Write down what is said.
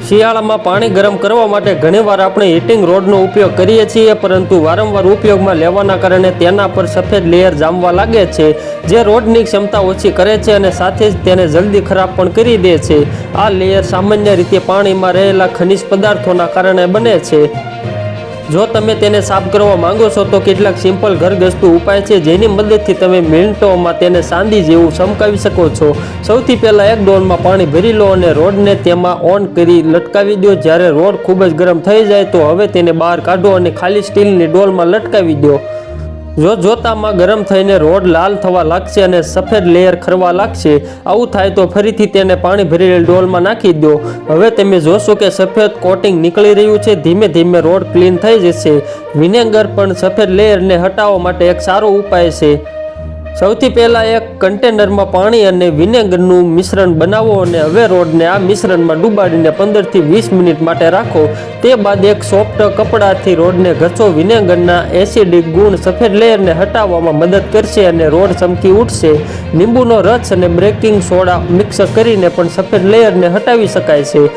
શિયાળામાં પાણી ગરમ કરવા માટે ઘણીવાર આપણે હીટિંગ રોડનો ઉપયોગ કરીએ છીએ, પરંતુ વારંવાર ઉપયોગમાં લેવાના કારણે તેના પર સફેદ લેયર જામવા લાગે છે, જે રોડની ક્ષમતા ઓછી કરે છે અને સાથે જ તેને જલ્દી ખરાબ પણ કરી દે છે. આ લેયર સામાન્ય રીતે પાણીમાં રહેલા ખનિજ પદાર્થોના કારણે બને છે. જો તમે તેને સાફ કરવા માંગો છો તો કેટલાક સિમ્પલ ઘરગથ્થુ ઉપાય છે જેની મદદથી તમે મિનિટોમાં તેને ચાંદી જેવું ચમકાવી શકો છો. સૌથી પહેલાં એક ડોલમાં પાણી ભરી લો અને રોડને તેમાં ઓન કરી લટકાવી દો. જ્યારે રોડ ખૂબ જ ગરમ થઈ જાય તો હવે તેને બહાર કાઢો અને ખાલી સ્ટીલની ડોલમાં લટકાવી દો. જોતામાં ગરમ થઈને રોડ લાલ થવા લાગશે અને સફેદ લેયર ખરવા લાગશે. આવું થાય તો ફરીથી તેને પાણી ભરેલી ડોલમાં નાખી દો. હવે તમે જોશો કે સફેદ કોટિંગ નીકળી રહ્યું છે. ધીમે ધીમે રોડ ક્લીન થઈ જશે. વિનેગર પણ સફેદ લેયરને હટાવવા માટે એક સારો ઉપાય છે. સૌથી પહેલાં એક કન્ટેનરમાં પાણી અને વિનેગરનું મિશ્રણ બનાવો અને હવે રોડને આ મિશ્રણમાં ડૂબાડીને 15 થી 20 મિનિટ માટે રાખો. તે બાદ એક સોફ્ટ કપડાથી રોડને ઘસો. વિનેગરના એસિડિક ગુણ સફેદ લેયરને હટાવવામાં મદદ કરશે અને રોડ ચમકી ઉઠશે. લીંબુનો રસ અને બેકિંગ સોડા મિક્સ કરીને પણ સફેદ લેયરને હટાવી શકાય છે.